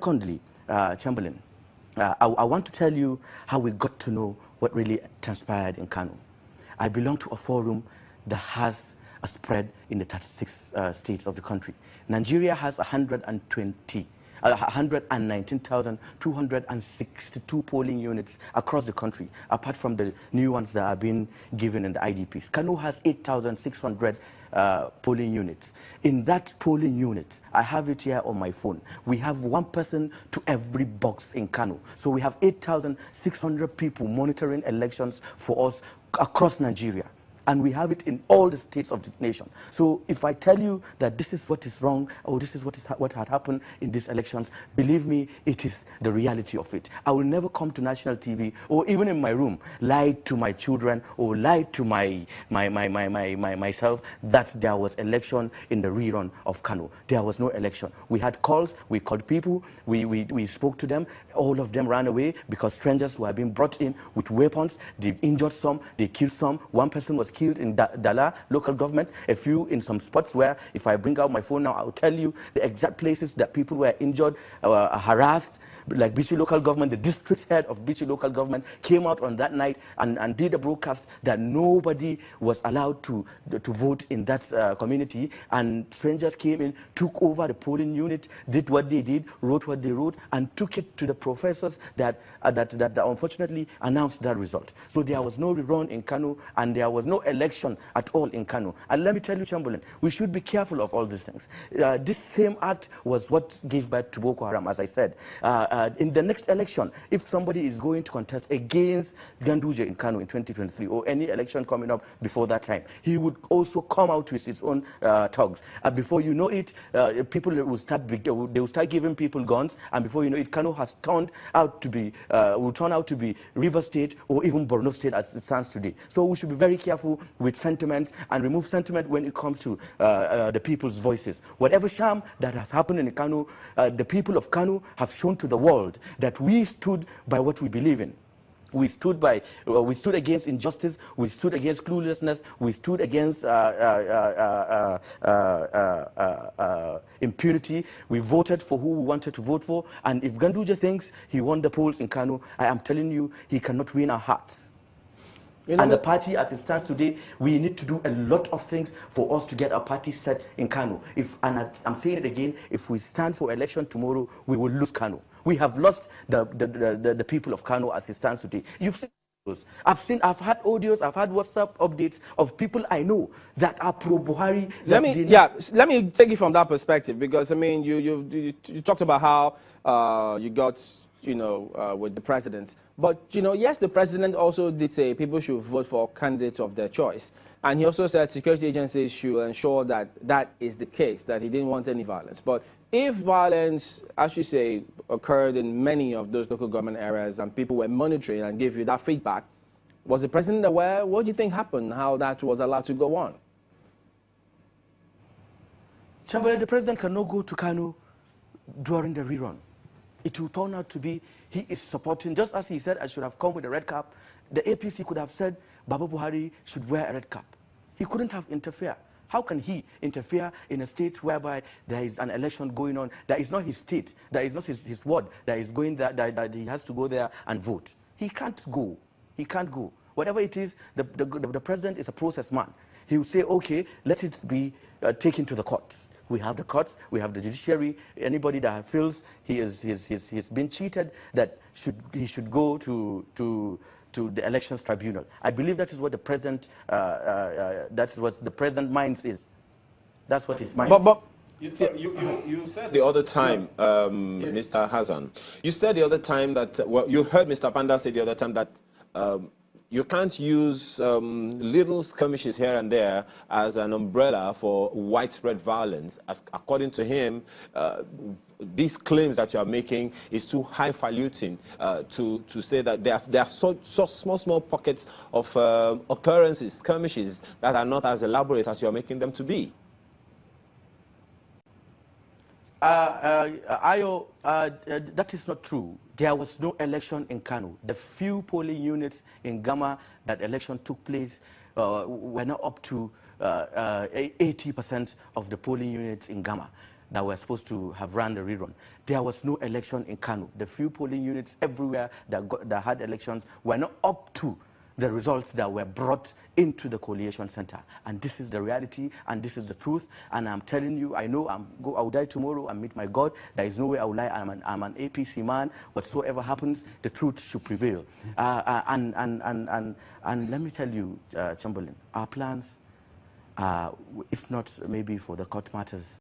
Secondly, Chamberlain, I want to tell you how we got to know what really transpired in Kano. I belong to a forum that has a spread in the 36 states of the country. Nigeria has 119,262 polling units across the country, apart from the new ones that are being given in the IDPs. Kano has 8,600 polling units. In that polling unit, I have it here on my phone, we have one person to every box in Kano. So we have 8,600 people monitoring elections for us across Nigeria. And we have it in all the states of the nation. So if I tell you that this is what is wrong, or this is what had happened in these elections, believe me, it is the reality of it. I will never come to national TV, or even in my room, lie to my children, or lie to myself that there was election in the rerun of Kano. There was no election. We had calls, we called people, we spoke to them. All of them ran away because strangers were being brought in with weapons. They injured some, they killed some. One person was killed in Dala local government, a few in some spots where, if I bring out my phone now, I'll tell you the exact places that people were injured, harassed. Like Bichi local government, the district head of Bichi local government came out on that night and did a broadcast that nobody was allowed to vote in that community, and strangers came in, took over the polling unit, did what they did, wrote what they wrote, and took it to the professors that unfortunately announced that result. So there was no rerun in Kano, and there was no election at all in Kano. And let me tell you, Chamberlain, we should be careful of all these things. This same act was what gave birth to Boko Haram, as I said. In the next election, if somebody is going to contest against Ganduje in Kano in 2023, or any election coming up before that time, he would also come out with his own thugs. Before you know it, people will start giving people guns, and before you know it, Kano has turned out to be will turn out to be River State or even Borno State as it stands today. So we should be very careful with sentiment and remove sentiment when it comes to the people's voices. Whatever sham that has happened in Kano, the people of Kano have shown to the world that we stood by what we believe in. We stood against injustice, we stood against cluelessness, we stood against impunity. We voted for who we wanted to vote for, and if Ganduje thinks he won the polls in Kano, I am telling you, he cannot win our hearts. And the party, as it stands today, we need to do a lot of things for us to get our party set in Kano. And I'm saying it again, if we stand for election tomorrow, we will lose Kano. We have lost the people of Kano as it stands today. You've seen those. I've had audios, I've had WhatsApp updates of people I know that are pro-Buhari. Let me take it from that perspective, because I mean, you talked about how you got, with the president. But, yes, the president also did say people should vote for candidates of their choice. And he also said security agencies should ensure that that is the case, that he didn't want any violence. But if violence, as you say, occurred in many of those local government areas and people were monitoring and gave you that feedback, was the president aware? What do you think happened, how that was allowed to go on? Chamberlain, the president cannot go to Kano during the rerun. It will turn out to be he is supporting, just as he said I should have come with a red cap, the APC could have said Baba Buhari should wear a red cap. He couldn't have interfered. How can he interfere in a state whereby there is an election going on? That is not his state, that is not his ward, that is going there, that he has to go there and vote. He can't go. He can't go. Whatever it is, the president is a process man. He will say, okay, let it be taken to the courts. We have the courts, we have the judiciary. Anybody that feels he's been cheated, that he should go to the elections tribunal. I believe that is what the president that's what the president minds is. That's what his mind is. You said the other time, Mr. Hassan, you said the other time that, well, you heard Mr. Panda say the other time that you can't use little skirmishes here and there as an umbrella for widespread violence. As according to him, these claims that you are making is too highfalutin to say that there are so small pockets of occurrences, skirmishes that are not as elaborate as you are making them to be. That is not true. There was no election in Kano. The few polling units in Gama that election took place were not up to 80% of the polling units in Gama. that were supposed to have run the rerun. There was no election in Kano. The few polling units everywhere that had elections were not up to the results that were brought into the coalition center. And this is the reality, and this is the truth. And I'm telling you, I know I'll die tomorrow and meet my God. There is no way I will lie. I'm an APC man. Whatsoever happens, the truth should prevail. And let me tell you, Chamberlain, our plans, if not maybe for the court matters,